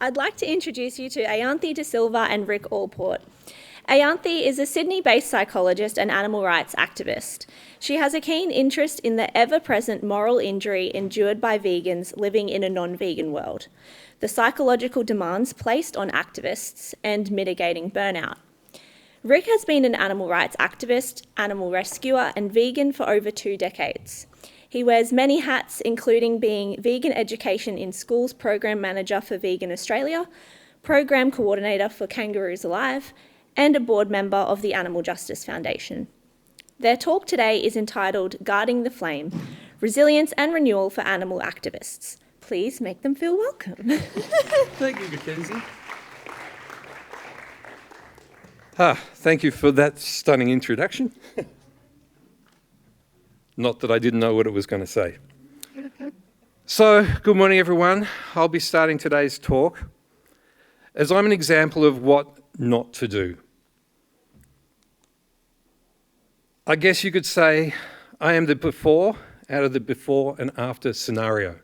I'd like to introduce you to Ayanthi De Silva and Ric Allport. Ayanthi is a Sydney-based psychologist and animal rights activist. She has a keen interest in the ever-present moral injury endured by vegans living in a non-vegan world, the psychological demands placed on activists, and mitigating burnout. Ric has been an animal rights activist, animal rescuer, and vegan for over 2 decades. He wears many hats, including being Vegan Education in Schools Program Manager for Vegan Australia, Program Coordinator for Kangaroos Alive, and a board member of the Animal Justice Foundation. Their talk today is entitled Guarding the Flame, Resilience and Renewal for Animal Activists. Please make them feel welcome. Thank you, Mackenzie. Thank you for that stunning introduction. Not that I didn't know what it was going to say. So, good morning, everyone. I'll be starting today's talk as I'm an example of what not to do. I guess you could say I am the before out of the before and after scenario.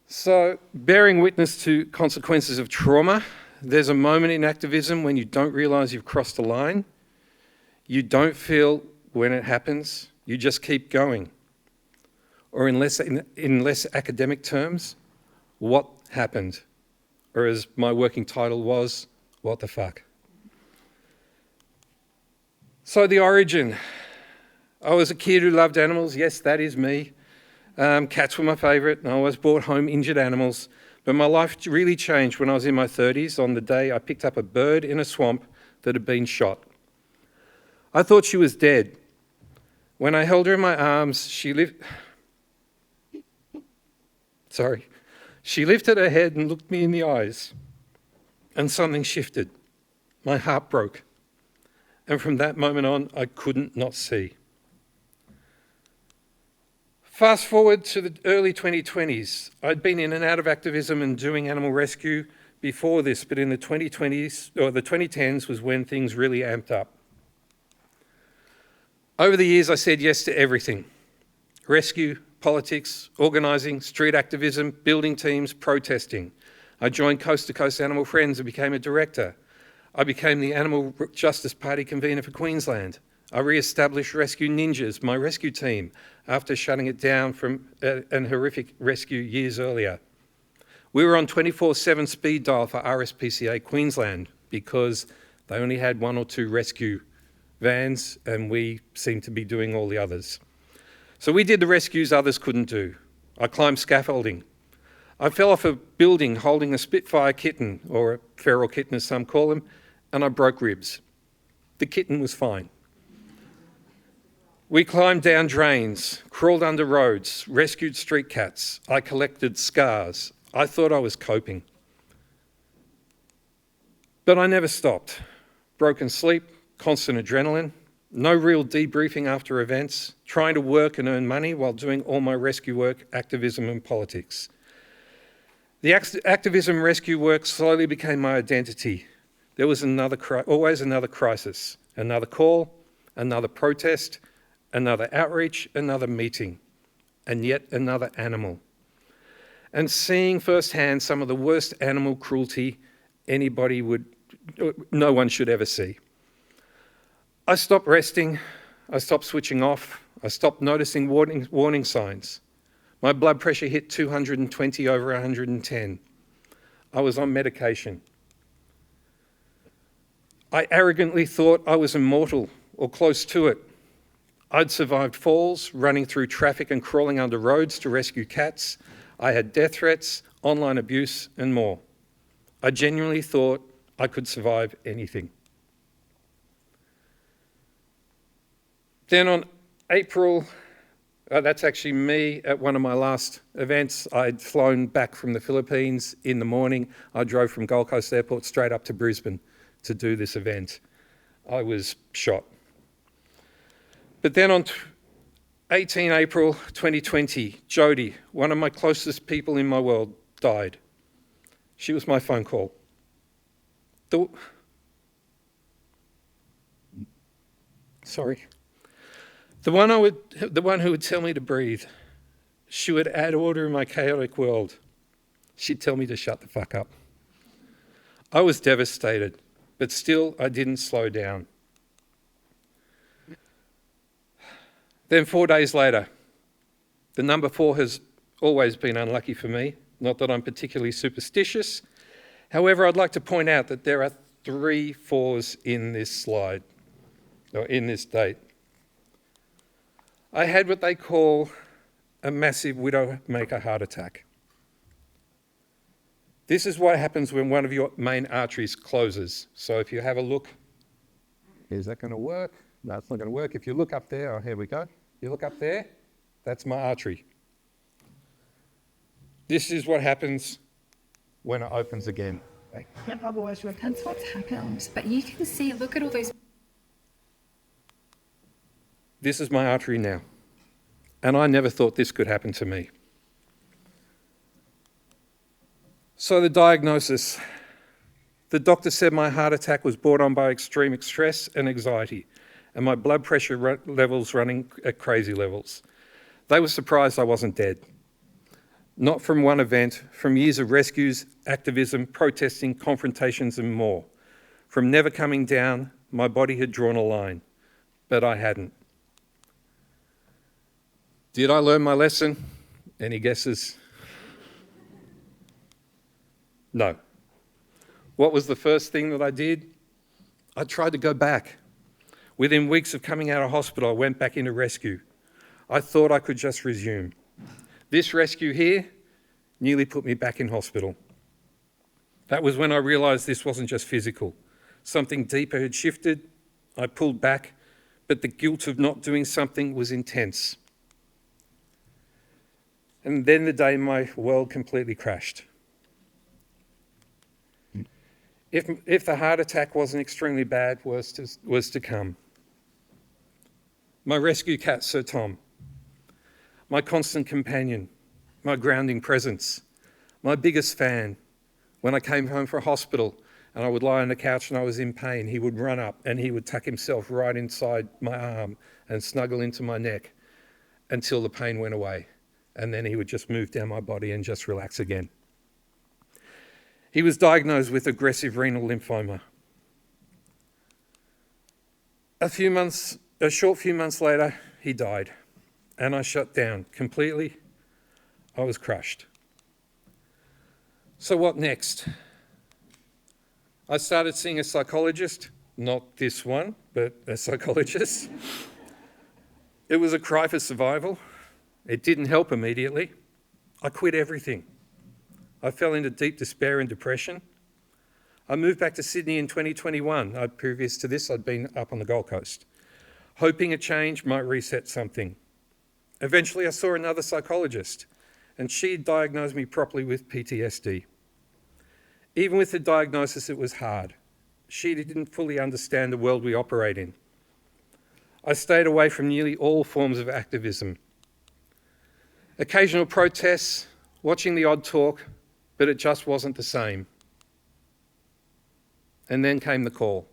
So, bearing witness to consequences of trauma, there's a moment in activism when you don't realise you've crossed a line. You don't feel when it happens, you just keep going. Or in less academic terms, what happened? Or as my working title was, what the fuck? So the origin. I was a kid who loved animals. Yes, that is me. Cats were my favourite, and I always brought home injured animals. But my life really changed when I was in my 30s on the day I picked up a bird in a swamp that had been shot. I thought she was dead. When I held her in my arms, she lifted her head and looked me in the eyes, and something shifted. My heart broke, and from that moment on, I couldn't not see. Fast forward to the early 2020s. I'd been in and out of activism and doing animal rescue before this, but in the 2020s, or the 2010s was when things really amped up. Over the years, I said yes to everything. Rescue, politics, organising, street activism, building teams, protesting. I joined Coast to Coast Animal Friends and became a director. I became the Animal Justice Party convener for Queensland. I re-established Rescue Ninjas, my rescue team, after shutting it down from an horrific rescue years earlier. We were on 24/7 speed dial for RSPCA Queensland because they only had 1 or 2 rescue vans, and we seemed to be doing all the others. So we did the rescues others couldn't do. I climbed scaffolding. I fell off a building holding a Spitfire kitten, or a feral kitten as some call them, and I broke ribs. The kitten was fine. We climbed down drains, crawled under roads, rescued street cats. I collected scars. I thought I was coping. But I never stopped. Broken sleep, constant adrenaline, no real debriefing after events, trying to work and earn money while doing all my rescue work, activism and politics. The activism rescue work slowly became my identity. There was always another crisis, another call, another protest, another outreach, another meeting, and yet another animal. And seeing firsthand some of the worst animal cruelty no one should ever see. I stopped resting, I stopped switching off, I stopped noticing warning signs. My blood pressure hit 220 over 110. I was on medication. I arrogantly thought I was immortal or close to it. I'd survived falls, running through traffic and crawling under roads to rescue cats. I had death threats, online abuse, and more. I genuinely thought I could survive anything. Then on April, that's actually me at one of my last events. I'd flown back from the Philippines in the morning. I drove from Gold Coast Airport straight up to Brisbane to do this event. I was shot. But then on 18 April 2020, Jodie, one of my closest people in my world, died. She was my phone call. The one who would tell me to breathe. She would add order in my chaotic world. she'd tell me to shut the fuck up. I was devastated, but still I didn't slow down. Then 4 days later, the number 4 has always been unlucky for me. Not that I'm particularly superstitious. However, I'd like to point out that there are 3 4s in this slide, or in this date. I had what they call a massive widowmaker heart attack. This is what happens when one of your main arteries closes. So if you have a look, is that going to work? No, it's not going to work. If you look up there, oh, here we go. You look up there, that's my artery. This is what happens when it opens again. Yeah, otherwise that's what's happened. But you can see, look at all those. This is my artery now. And I never thought this could happen to me. So the diagnosis. The doctor said my heart attack was brought on by extreme stress and anxiety, and my blood pressure levels running at crazy levels. They were surprised I wasn't dead. Not from one event, from years of rescues, activism, protesting, confrontations and more. From never coming down, my body had drawn a line, but I hadn't. Did I learn my lesson? Any guesses? No. What was the first thing that I did? I tried to go back. Within weeks of coming out of hospital, I went back into rescue. I thought I could just resume. This rescue here nearly put me back in hospital. That was when I realised this wasn't just physical. Something deeper had shifted. I pulled back, but the guilt of not doing something was intense. And then the day my world completely crashed. If the heart attack wasn't extremely bad, was to come. My rescue cat, Sir Tom. My constant companion. My grounding presence. My biggest fan. When I came home from hospital and I would lie on the couch and I was in pain, he would run up and he would tuck himself right inside my arm and snuggle into my neck until the pain went away. And then he would just move down my body and just relax again. He was diagnosed with aggressive renal lymphoma. A short few months later, he died, and I shut down completely. I was crushed. So what next? I started seeing a psychologist, not this one, but a psychologist. It was a cry for survival. It didn't help immediately. I quit everything. I fell into deep despair and depression. I moved back to Sydney in 2021. Previous to this, I'd been up on the Gold Coast, hoping a change might reset something. Eventually, I saw another psychologist, and she diagnosed me properly with PTSD. Even with the diagnosis, it was hard. She didn't fully understand the world we operate in. I stayed away from nearly all forms of activism. Occasional protests, watching the odd talk, but it just wasn't the same. And then came the call.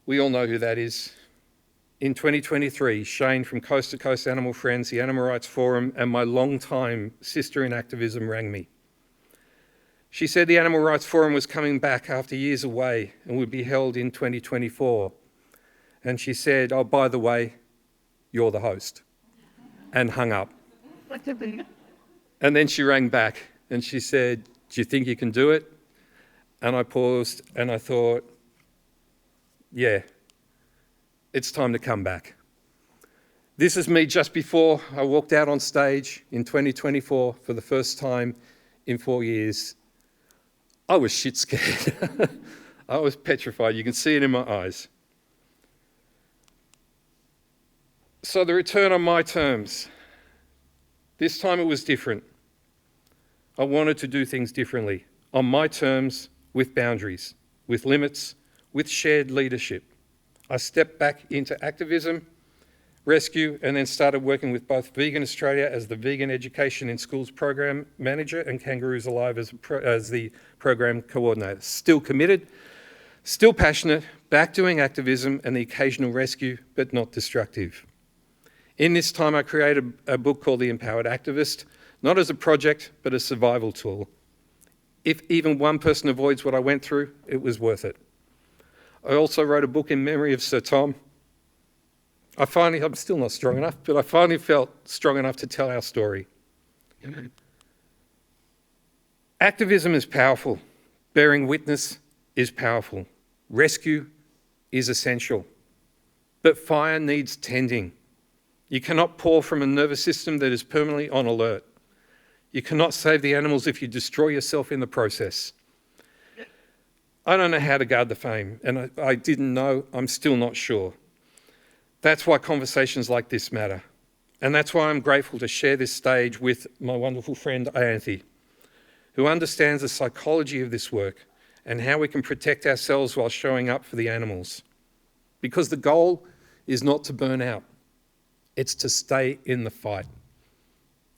We all know who that is. In 2023, Shane from Coast to Coast Animal Friends, the Animal Rights Forum, and my long-time sister in activism rang me. She said the Animal Rights Forum was coming back after years away and would be held in 2024. And she said, oh, by the way, you're the host. And hung up. And then she rang back and she said, do you think you can do it? And I paused and I thought, yeah, it's time to come back. This is me just before I walked out on stage in 2024 for the first time in 4 years. I was shit scared. I was petrified. You can see it in my eyes. So the return on my terms. This time it was different. I wanted to do things differently, on my terms, with boundaries, with limits, with shared leadership. I stepped back into activism, rescue, and then started working with both Vegan Australia as the Vegan Education in Schools Program Manager and Kangaroos Alive as the Program Coordinator. Still committed, still passionate, back doing activism and the occasional rescue, but not destructive. In this time, I created a book called The Empowered Activist, not as a project, but a survival tool. If even one person avoids what I went through, it was worth it. I also wrote a book in memory of Sir Tom. I'm still not strong enough, but I finally felt strong enough to tell our story. Activism is powerful. Bearing witness is powerful. Rescue is essential. But fire needs tending. You cannot pour from a nervous system that is permanently on alert. You cannot save the animals if you destroy yourself in the process. I don't know how to guard the flame, and I didn't know, I'm still not sure. That's why conversations like this matter. And that's why I'm grateful to share this stage with my wonderful friend Ayanthi, who understands the psychology of this work and how we can protect ourselves while showing up for the animals. Because the goal is not to burn out, it's to stay in the fight.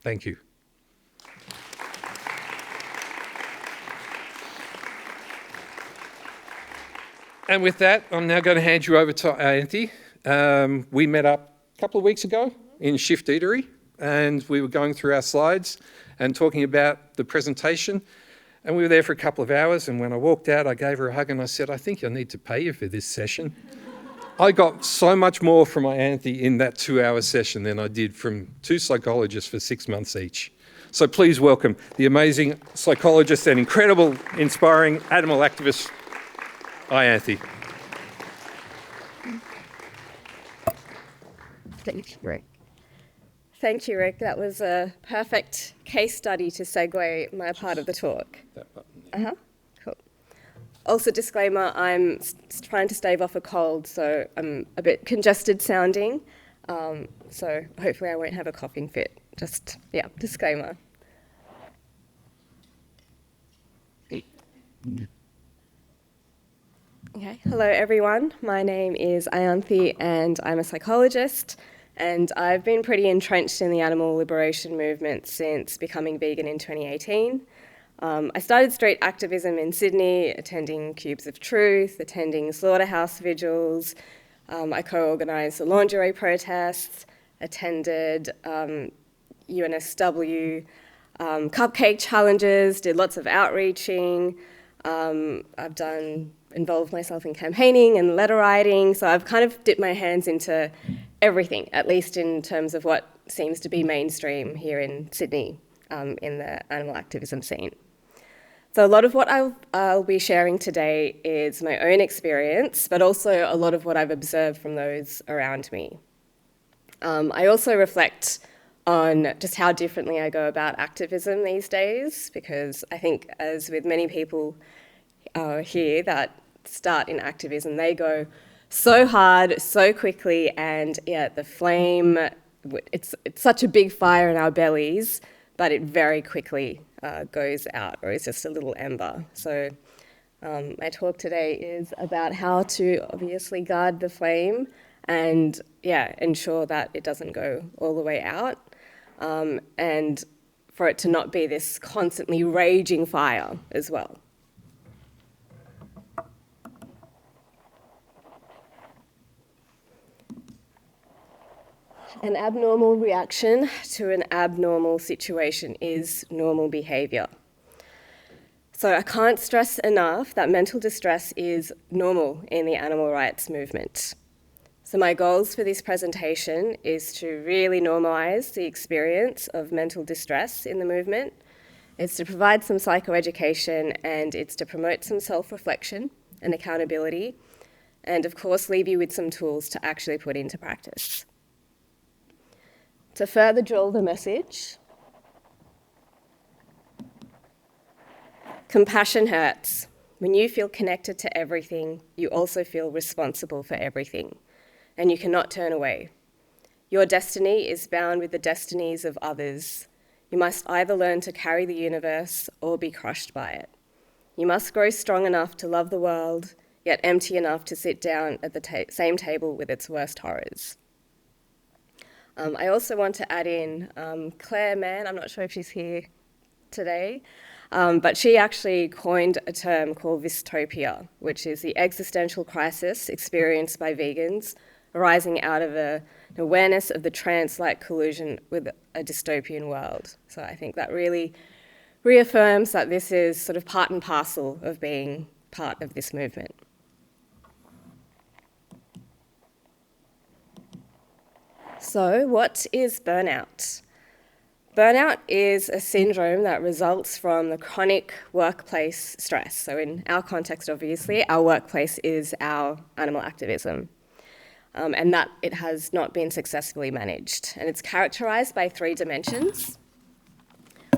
Thank you. And with that, I'm now going to hand you over to Ayanthi. We met up a couple of weeks ago in Shift Eatery, and we were going through our slides and talking about the presentation. And we were there for a couple of hours, and when I walked out, I gave her a hug and I said, I think I need to pay you for this session. I got so much more from Ayanthi in that 2-hour session than I did from 2 psychologists for 6 months each. So please welcome the amazing psychologist and incredible, inspiring animal activist, Ayanthi. Thank you, Rick. Thank you, Rick. That was a perfect case study to segue my part of the talk. That button. Cool. Also, disclaimer, I'm trying to stave off a cold, so I'm a bit congested sounding. So hopefully I won't have a coughing fit. Just, yeah, disclaimer. Okay, hello everyone. My name is Ayanthi and I'm a psychologist, and I've been pretty entrenched in the animal liberation movement since becoming vegan in 2018. I started street activism in Sydney, attending Cubes of Truth, attending slaughterhouse vigils. I co-organised the lingerie protests, attended UNSW cupcake challenges, did lots of outreaching. I've involved myself in campaigning and letter writing, so I've kind of dipped my hands into everything, at least in terms of what seems to be mainstream here in Sydney in the animal activism scene. So a lot of what I'll be sharing today is my own experience, but also a lot of what I've observed from those around me. I also reflect on just how differently I go about activism these days, because I think, as with many people here that start in activism, they go so hard, so quickly, and yeah, the flame, it's such a big fire in our bellies, but it very quickly goes out, or is just a little ember. So my talk today is about how to obviously guard the flame and ensure that it doesn't go all the way out, and for it to not be this constantly raging fire as well. An abnormal reaction to an abnormal situation is normal behaviour. So I can't stress enough that mental distress is normal in the animal rights movement. So my goals for this presentation is to really normalise the experience of mental distress in the movement. It's to provide some psychoeducation, and it's to promote some self-reflection and accountability, and of course leave you with some tools to actually put into practice. To further drill the message, compassion hurts. When you feel connected to everything, you also feel responsible for everything, and you cannot turn away. Your destiny is bound with the destinies of others. You must either learn to carry the universe or be crushed by it. You must grow strong enough to love the world, yet empty enough to sit down at the same table with its worst horrors. I also want to add in Claire Mann. I'm not sure if she's here today, but she actually coined a term called dystopia, which is the existential crisis experienced by vegans arising out of an awareness of the trance-like collusion with a dystopian world. So I think that really reaffirms that this is sort of part and parcel of being part of this movement. So what is burnout? Burnout is a syndrome that results from the chronic workplace stress. So in our context, obviously, our workplace is our animal activism, and that it has not been successfully managed. And it's characterised by 3 dimensions.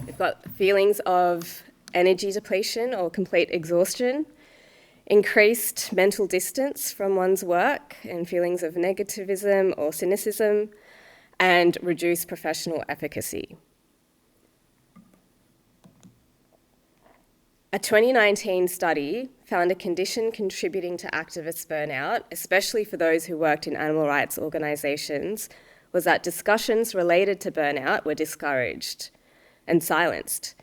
We've got feelings of energy depletion or complete exhaustion, increased mental distance from one's work and feelings of negativism or cynicism, and reduced professional efficacy. A 2019 study found a condition contributing to activist burnout, especially for those who worked in animal rights organisations, was that discussions related to burnout were discouraged and silenced.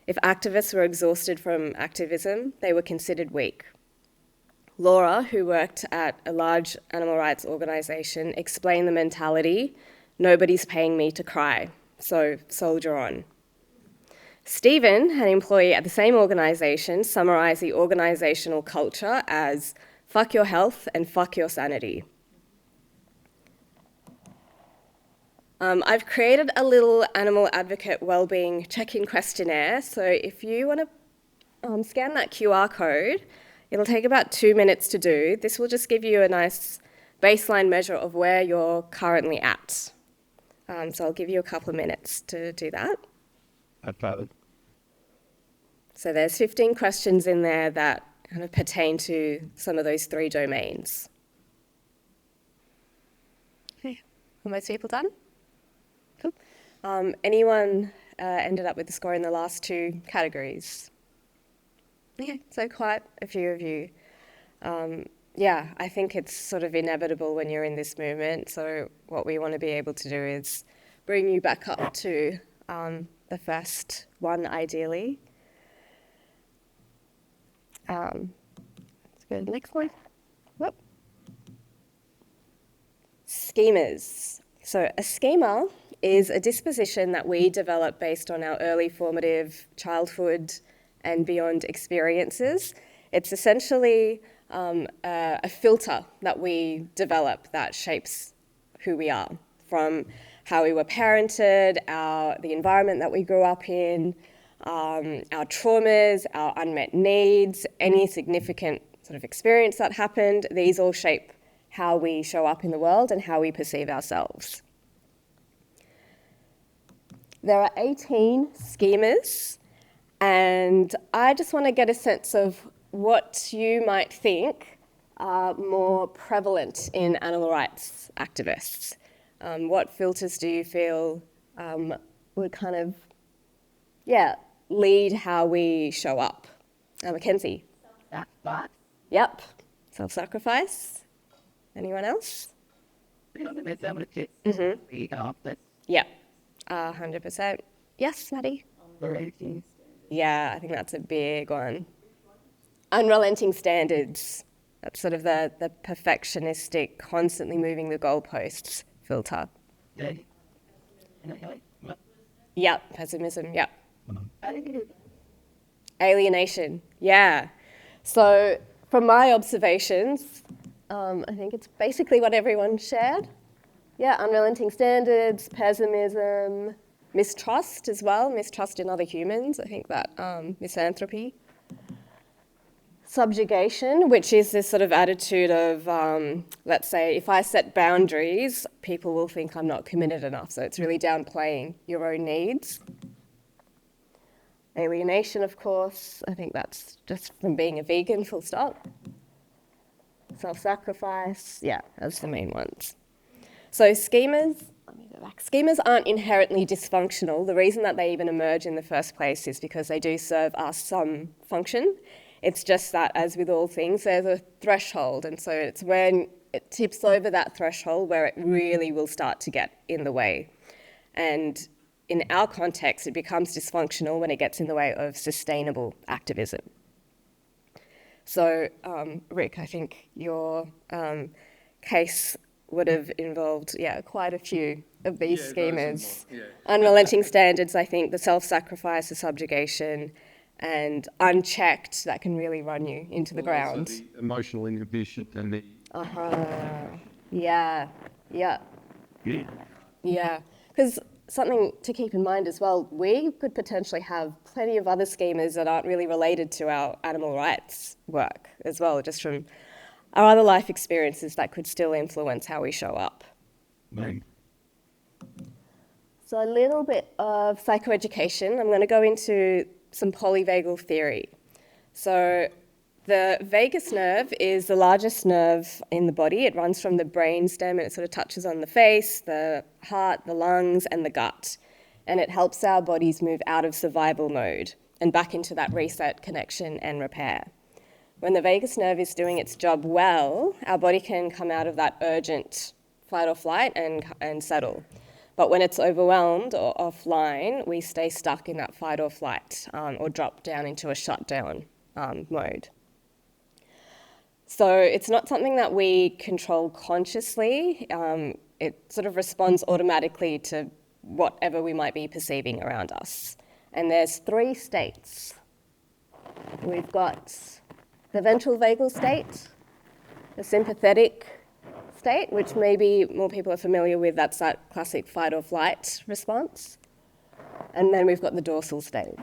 If activists were exhausted from activism, they were considered weak. Laura, who worked at a large animal rights organisation, explained the mentality, "Nobody's paying me to cry, so soldier on." Stephen, an employee at the same organisation, summarised the organisational culture as "fuck your health and fuck your sanity." I've created a little animal advocate wellbeing check-in questionnaire, so if you want to scan that QR code, it'll take about 2 minutes to do. This will just give you a nice baseline measure of where you're currently at. So I'll give you a couple of minutes to do that. So there's 15 questions in there that kind of pertain to some of those 3 domains. Okay, are most people done? Cool. Anyone ended up with the score in the last 2 categories? Okay, so quite a few of you. Yeah, I think it's sort of inevitable when you're in this movement. So what we want to be able to do is bring you back up to the first one, ideally. Let's go to the next one. Whoop. Schemas. So a schema is a disposition that we develop based on our early formative childhood and beyond experiences. It's essentially a filter that we develop that shapes who we are, from how we were parented, the environment that we grew up in, our traumas, our unmet needs, any significant sort of experience that happened. These all shape how we show up in the world and how we perceive ourselves. There are 18 schemas, and I just want to get a sense of what you might think are more prevalent in animal rights activists. What filters do you feel would kind of, lead how we show up? Mackenzie? Self-sacrifice. Yep. Self-sacrifice. Anyone else? Yep. 100%. Yes, Maddie? Yeah, I think that's a big one. Unrelenting standards. That's sort of the perfectionistic, constantly moving the goalposts filter. Yep, pessimism, yep. Alienation, yeah. So from my observations, I think it's basically what everyone shared. Yeah, unrelenting standards, pessimism, mistrust as well, mistrust in other humans. I think that misanthropy. Subjugation, which is this sort of attitude of, let's say, if I set boundaries, people will think I'm not committed enough. So it's really downplaying your own needs. Alienation, of course. I think that's just from being a vegan, full stop. Self-sacrifice. Yeah, that's the main ones. So schemas, let me go back. Schemas aren't inherently dysfunctional. The reason that they even emerge in the first place is because they do serve us some function. It's just that, as with all things, there's a threshold, and so it's when it tips over that threshold where it really will start to get in the way. And in our context, it becomes dysfunctional when it gets in the way of sustainable activism. So, Ric, I think your case would have involved, quite a few of these schemas. Yeah. Unrelenting standards, I think, the self-sacrifice, the subjugation, and unchecked, that can really run you into the ground. Also the emotional inhibition and the... Yeah. Yeah. Yeah, because something to keep in mind as well, we could potentially have plenty of other schemas that aren't really related to our animal rights work as well, just from our other life experiences that could still influence how we show up. Right. So a little bit of psychoeducation. I'm going to go into some polyvagal theory. So the vagus nerve is the largest nerve in the body. It runs from the brainstem and it sort of touches on the face, the heart, the lungs, and the gut. And it helps our bodies move out of survival mode and back into that reset, connection, and repair. When the vagus nerve is doing its job well, our body can come out of that urgent fight or flight and settle. But when it's overwhelmed or offline, we stay stuck in that fight or flight or drop down into a shutdown mode. So it's not something that we control consciously. It sort of responds automatically to whatever we might be perceiving around us. And there's 3 states. We've got the ventral vagal state, the sympathetic state, which maybe more people are familiar with. That's that classic fight or flight response. And then we've got the dorsal state.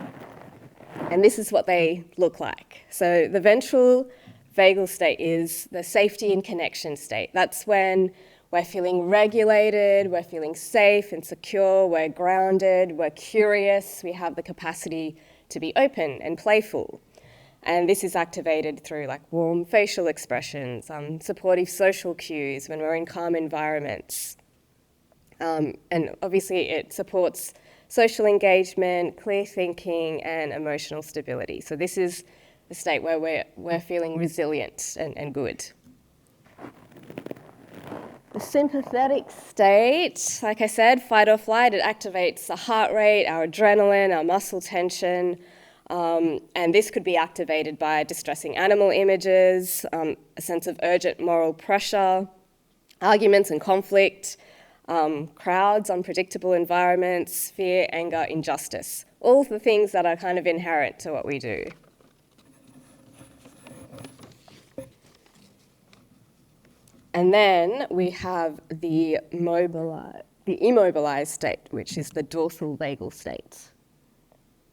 And this is what they look like. So the ventral vagal state is the safety and connection state. That's when we're feeling regulated, we're feeling safe and secure, we're grounded, we're curious, we have the capacity to be open and playful. And this is activated through like warm facial expressions, supportive social cues when we're in calm environments. And obviously it supports social engagement, clear thinking, and emotional stability. So this is the state where we're feeling resilient and good. The sympathetic state, like I said, fight or flight, it activates the heart rate, our adrenaline, our muscle tension, and this could be activated by distressing animal images, a sense of urgent moral pressure, arguments and conflict, crowds, unpredictable environments, fear, anger, injustice. All the things that are kind of inherent to what we do. And then we have the immobilized state, which is the dorsal vagal state.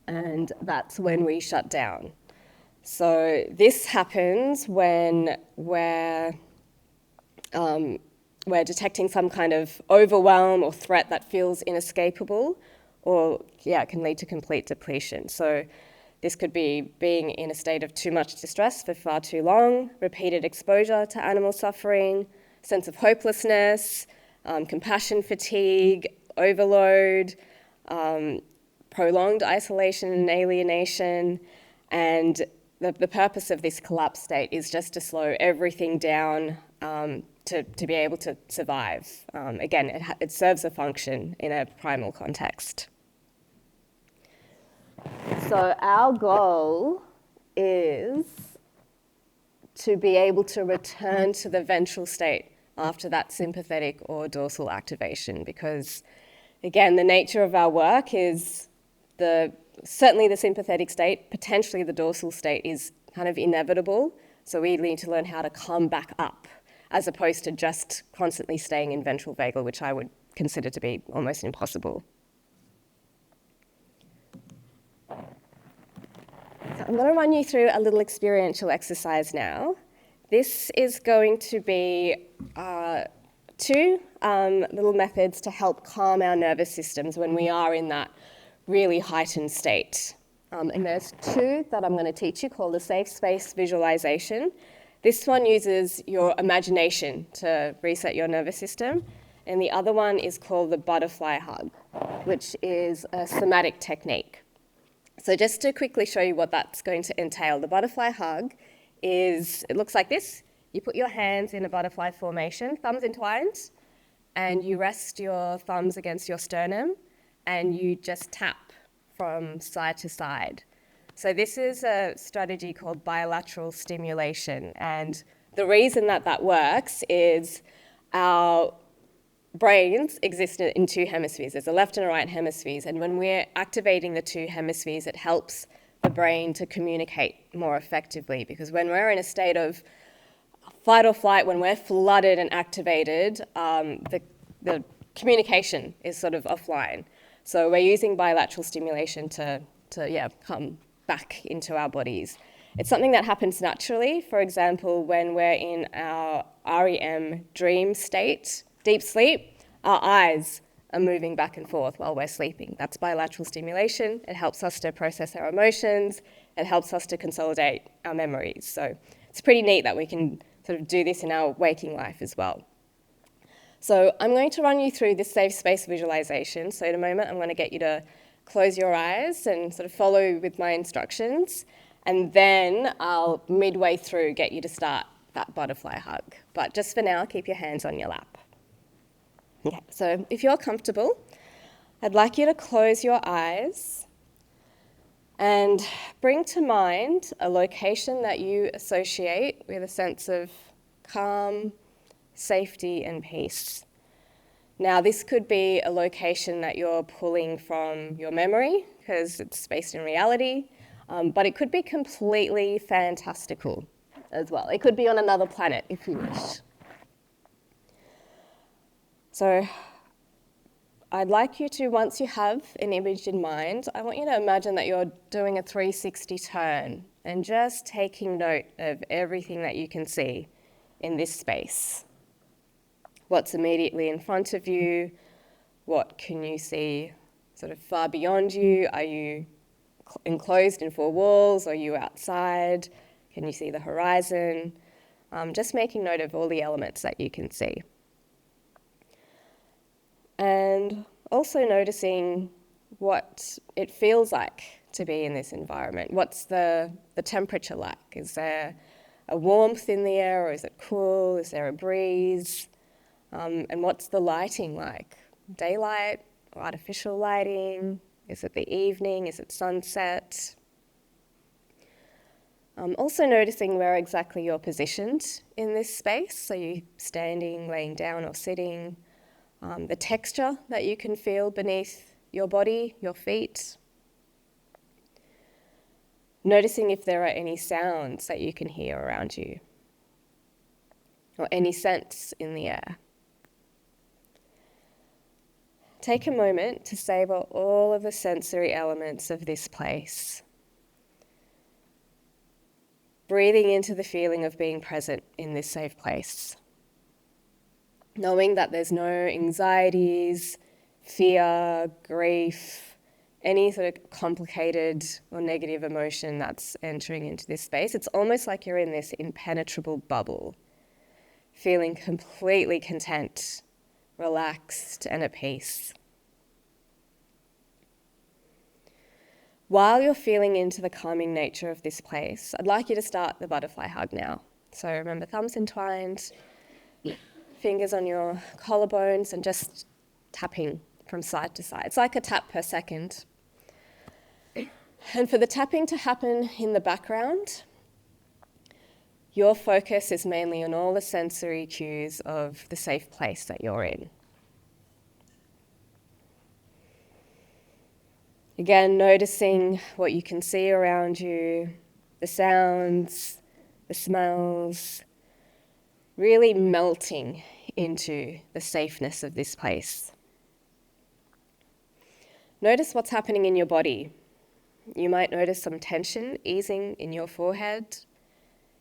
And that's when we shut down. So this happens when we're detecting some kind of overwhelm or threat that feels inescapable, or it can lead to complete depletion. So this could be being in a state of too much distress for far too long, repeated exposure to animal suffering, sense of hopelessness, compassion fatigue, overload, prolonged isolation and alienation. And the purpose of this collapse state is just to slow everything down to be able to survive. Again, it serves a function in a primal context. So our goal is to be able to return to the ventral state after that sympathetic or dorsal activation, because, again, the nature of our work is certainly the sympathetic state, potentially the dorsal state is kind of inevitable, so we need to learn how to come back up, as opposed to just constantly staying in ventral vagal, which I would consider to be almost impossible. So I'm going to run you through a little experiential exercise now. This is going to be 2 little methods to help calm our nervous systems when we are in that really heightened state. And there's 2 that I'm going to teach you called the safe space visualization. This one uses your imagination to reset your nervous system. And the other one is called the butterfly hug, which is a somatic technique. So just to quickly show you what that's going to entail, the butterfly hug it looks like this. You put your hands in a butterfly formation, thumbs entwined, and you rest your thumbs against your sternum, and you just tap from side to side. So this is a strategy called bilateral stimulation, and the reason that works is our brains exist in two hemispheres. There's a left and a right hemispheres, and when we're activating the two hemispheres, it helps the brain to communicate more effectively, because when we're in a state of fight or flight, when we're flooded and activated, the communication is sort of offline. So we're using bilateral stimulation to come back into our bodies. It's something that happens naturally. For example, when we're in our REM dream state, deep sleep, our eyes are moving back and forth while we're sleeping. That's bilateral stimulation. It helps us to process our emotions. It helps us to consolidate our memories. So it's pretty neat that we can sort of do this in our waking life as well. So I'm going to run you through this safe space visualization. So in a moment, I'm going to get you to close your eyes and sort of follow with my instructions. And then I'll, midway through, get you to start that butterfly hug. But just for now, keep your hands on your lap. Okay, so if you're comfortable, I'd like you to close your eyes and bring to mind a location that you associate with a sense of calm, safety, and peace. Now, this could be a location that you're pulling from your memory because it's based in reality, but it could be completely fantastical as well. It could be on another planet if you wish. So I'd like you to, once you have an image in mind, I want you to imagine that you're doing a 360 turn and just taking note of everything that you can see in this space. What's immediately in front of you? What can you see sort of far beyond you? Are you enclosed in four walls? Are you outside? Can you see the horizon? Just making note of all the elements that you can see. And also noticing what it feels like to be in this environment. What's the temperature like? Is there a warmth in the air, or is it cool? Is there a breeze? And what's the lighting like? Daylight or artificial lighting? Is it the evening? Is it sunset? Also noticing where exactly you're positioned in this space. So you standing, laying down, or sitting. The texture that you can feel beneath your body, your feet. Noticing if there are any sounds that you can hear around you, or any scents in the air. Take a moment to savor all of the sensory elements of this place. Breathing into the feeling of being present in this safe place. Knowing that there's no anxieties, fear, grief, any sort of complicated or negative emotion that's entering into this space. It's almost like you're in this impenetrable bubble, feeling completely content, relaxed, and at peace. While you're feeling into the calming nature of this place, I'd like you to start the butterfly hug now. So remember, thumbs entwined, fingers on your collarbones, and just tapping from side to side. It's like a tap per second. And for the tapping to happen in the background, your focus is mainly on all the sensory cues of the safe place that you're in. Again, noticing what you can see around you, the sounds, the smells, really melting into the safeness of this place. Notice what's happening in your body. You might notice some tension easing in your forehead,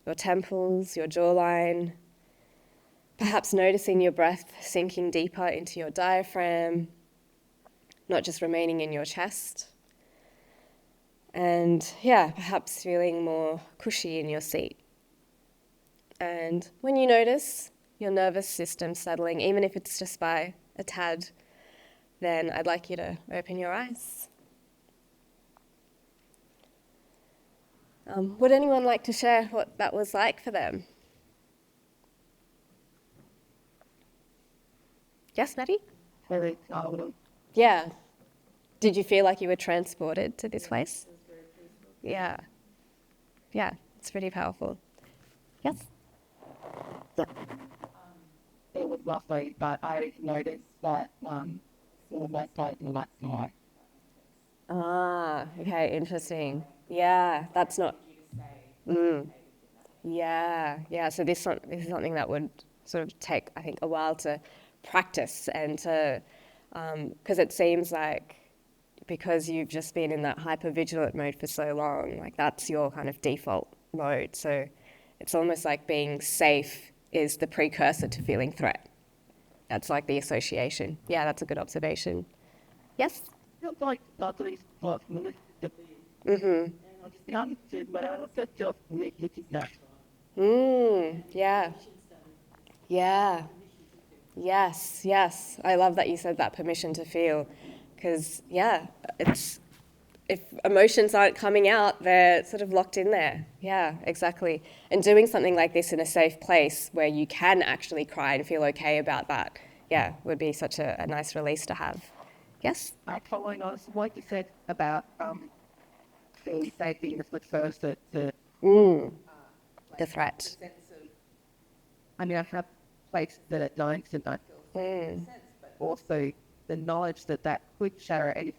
your temples, your jawline, perhaps noticing your breath sinking deeper into your diaphragm, not just remaining in your chest. And perhaps feeling more cushy in your seat. And when you notice your nervous system settling, even if it's just by a tad, then I'd like you to open your eyes. Would anyone like to share what that was like for them? Yes, Maddie? Very Yeah. Did you feel like you were transported to this place? Yeah. Yeah, it's pretty powerful. Yes? It was roughly, but I noticed that for my side and left eye. Ah, okay, interesting. Yeah, that's not. Yeah. So this is something that would sort of take, I think, a while to practice and to, because it seems like because you've just been in that hypervigilant mode for so long, like that's your kind of default mode. So it's almost like being safe is the precursor to feeling threat. That's like the association. Yeah, that's a good observation. Yes? Feels like batteries plus minutes. Mm-hmm. But I also just looking at Yeah. Yeah. Yes. I love that you said that, permission to feel. Because, yeah, it's if emotions aren't coming out, they're sort of locked in there. Yeah, exactly. And doing something like this in a safe place where you can actually cry and feel okay about that, yeah, would be such a nice release to have. Yes? following on what you said about feeling safety in the first to The threat. I mean, I have places that are dying tonight. Also, the knowledge that that could shatter any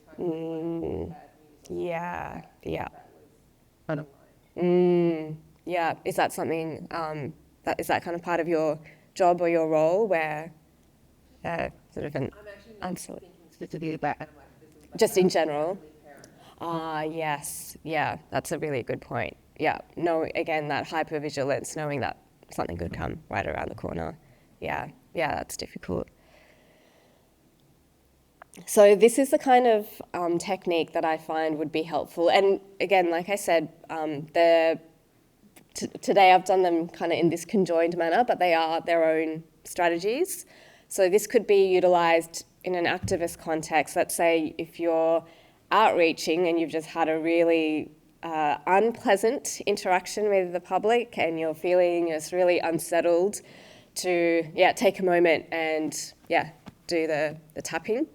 Yeah. kind of. Yeah. Is that something, is that kind of part of your job or your role where sort of an absolute, Specifically about just in general? Yes. Yeah, that's a really good point. Yeah. No, again, that hypervigilance, knowing that something could come right around the corner. Yeah, that's difficult. So this is the kind of technique that I find would be helpful. And again, like I said, today I've done them kind of in this conjoined manner, but they are their own strategies. So this could be utilised in an activist context. Let's say if you're outreaching and you've just had a really unpleasant interaction with the public and you're feeling just really unsettled, to take a moment and do the tapping.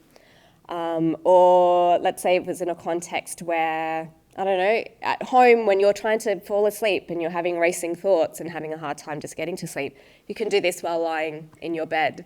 Or let's say it was in a context where, I don't know, at home when you're trying to fall asleep and you're having racing thoughts and having a hard time just getting to sleep, you can do this while lying in your bed,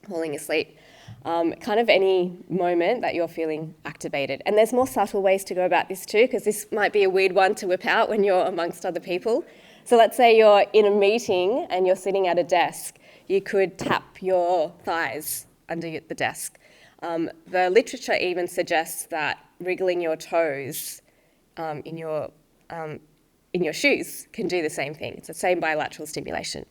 falling asleep. Kind of any moment that you're feeling activated. And there's more subtle ways to go about this too, because this might be a weird one to whip out when you're amongst other people. So let's say you're in a meeting and you're sitting at a desk. You could tap your thighs under the desk. The literature even suggests that wriggling your toes in your shoes can do the same thing. It's the same bilateral stimulation.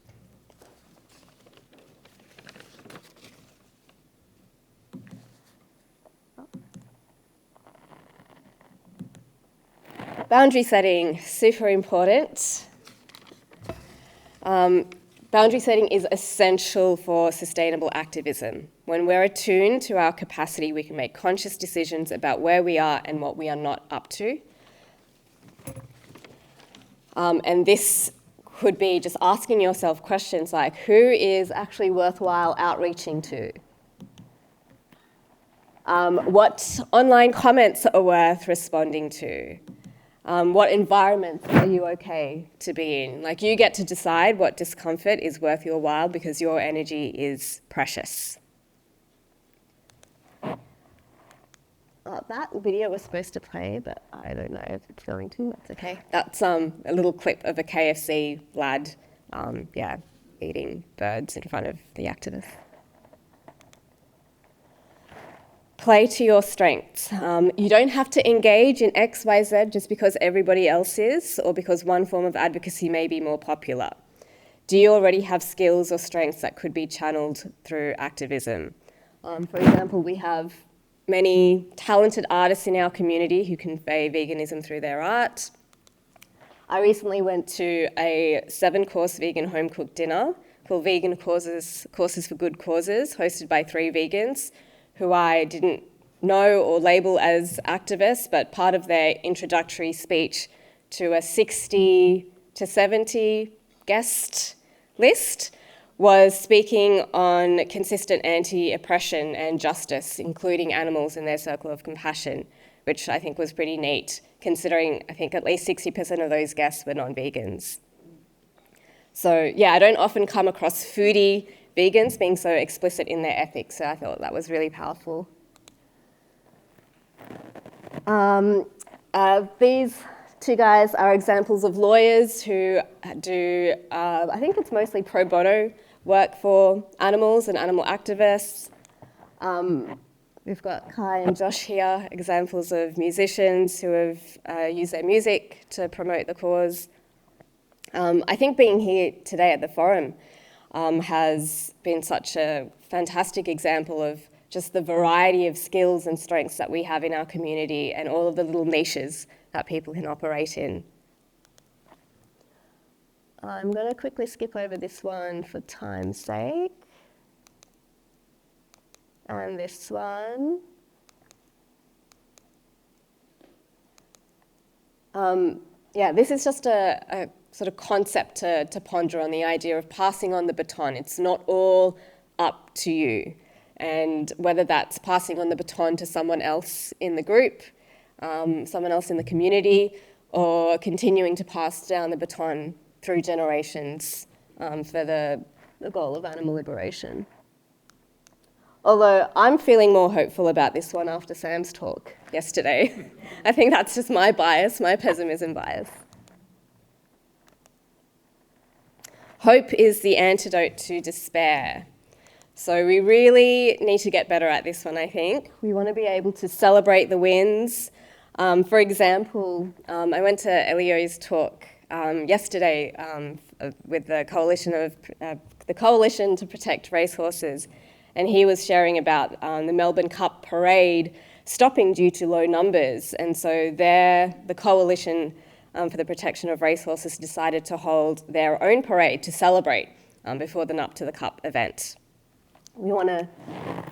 Boundary setting, super important. Boundary setting is essential for sustainable activism. When we're attuned to our capacity, we can make conscious decisions about where we are and what we are not up to. And this could be just asking yourself questions like, who is actually worthwhile outreaching to? What online comments are worth responding to? What environments are you okay to be in? Like, you get to decide what discomfort is worth your while because your energy is precious. That video was supposed to play, but I don't know if it's going to. That's okay. That's a little clip of a KFC lad, eating birds in front of the activists. Play to your strengths. You don't have to engage in X, Y, Z just because everybody else is, or because one form of advocacy may be more popular. Do you already have skills or strengths that could be channeled through activism? For example, we have many talented artists in our community who convey veganism through their art. I recently went to a 7-course vegan home-cooked dinner called Vegan Courses for Good Causes, hosted by 3 vegans who I didn't know or label as activists, but part of their introductory speech to a 60 to 70 guest list was speaking on consistent anti-oppression and justice, including animals in their circle of compassion, which I think was pretty neat, considering I think at least 60% of those guests were non-vegans. So I don't often come across foodie vegans being so explicit in their ethics. So I thought that was really powerful. These two guys are examples of lawyers who do, I think it's mostly pro bono work for animals and animal activists. We've got Kai and Josh here, examples of musicians who have used their music to promote the cause. I think being here today at the forum has been such a fantastic example of just the variety of skills and strengths that we have in our community and all of the little niches that people can operate in. I'm going to quickly skip over this one for time's sake. And this one. This is just a sort of concept to ponder on, the idea of passing on the baton. It's not all up to you. And whether that's passing on the baton to someone else in the group, someone else in the community, or continuing to pass down the baton through generations for the goal of animal liberation. Although I'm feeling more hopeful about this one after Sam's talk yesterday. I think that's just my bias, my pessimism bias. Hope is the antidote to despair. So we really need to get better at this one, I think. We want to be able to celebrate the wins. For example, I went to Elio's talk yesterday with the Coalition to Protect Racehorses, and he was sharing about the Melbourne Cup parade stopping due to low numbers. And so the Coalition for the Protection of Racehorses decided to hold their own parade to celebrate before the Up to the Cup event. We want to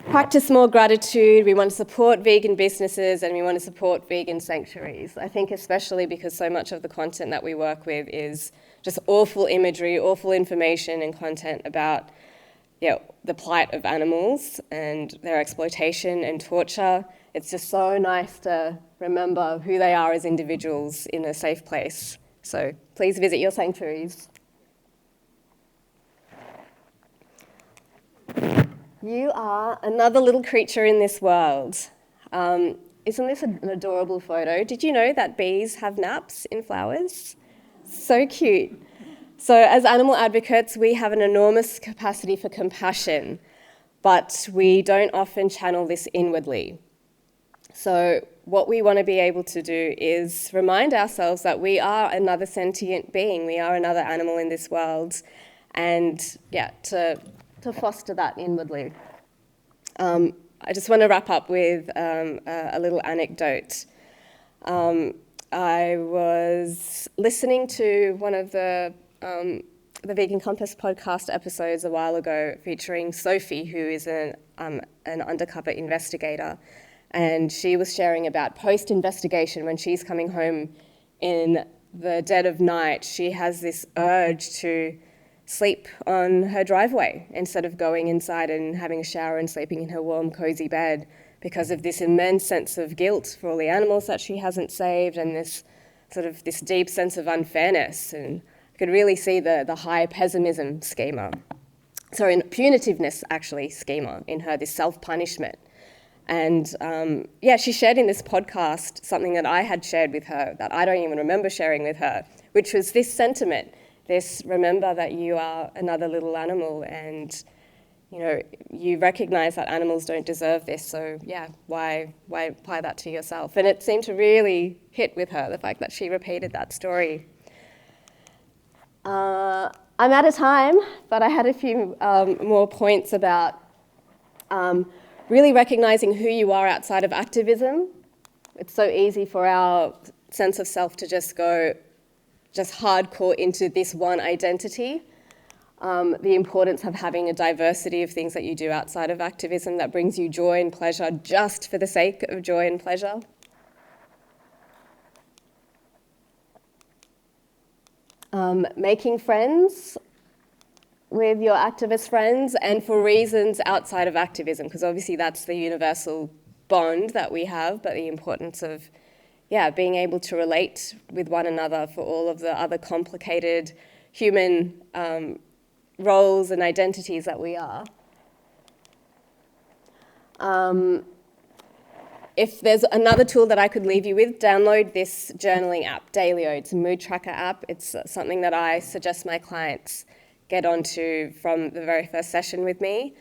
practice more gratitude, we want to support vegan businesses, and we want to support vegan sanctuaries. I think especially because so much of the content that we work with is just awful imagery, awful information and content about the plight of animals and their exploitation and torture. It's just so nice to remember who they are as individuals in a safe place. So please visit your sanctuaries. You are another little creature in this world. Isn't this an adorable photo? Did you know that bees have naps in flowers? So cute. So as animal advocates, we have an enormous capacity for compassion, but we don't often channel this inwardly. So what we want to be able to do is remind ourselves that we are another sentient being, we are another animal in this world, and to foster that inwardly. I just want to wrap up with a little anecdote. I was listening to one of the Vegan Compass podcast episodes a while ago featuring Sophie, who is an undercover investigator, and she was sharing about post-investigation when she's coming home in the dead of night. She has this urge to sleep on her driveway instead of going inside and having a shower and sleeping in her warm, cozy bed because of this immense sense of guilt for all the animals that she hasn't saved and this deep sense of unfairness. And I could really see the high pessimism schema. Sorry, punitiveness actually schema in her, this self-punishment. And she shared in this podcast something that I had shared with her that I don't even remember sharing with her, which was this sentiment. Remember that you are another little animal and, you recognize that animals don't deserve this, so why apply that to yourself? And it seemed to really hit with her, the fact that she repeated that story. I'm out of time, but I had a few more points about really recognizing who you are outside of activism. It's so easy for our sense of self to just go hardcore into this one identity. The importance of having a diversity of things that you do outside of activism that brings you joy and pleasure just for the sake of joy and pleasure. Making friends with your activist friends and for reasons outside of activism, because obviously that's the universal bond that we have, but the importance of being able to relate with one another for all of the other complicated human roles and identities that we are. If there's another tool that I could leave you with, download this journaling app, Dailyo. It's a mood tracker app. It's something that I suggest my clients get onto from the very first session with me.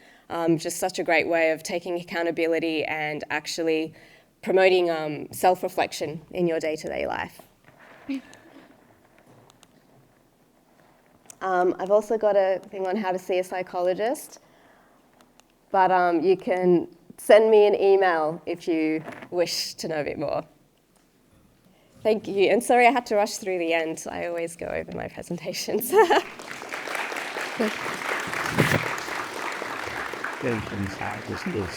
Just such a great way of taking accountability and actually promoting self-reflection in your day-to-day life. I've also got a thing on how to see a psychologist, but you can send me an email if you wish to know a bit more. Thank you, and sorry I had to rush through the end. I always go over my presentations.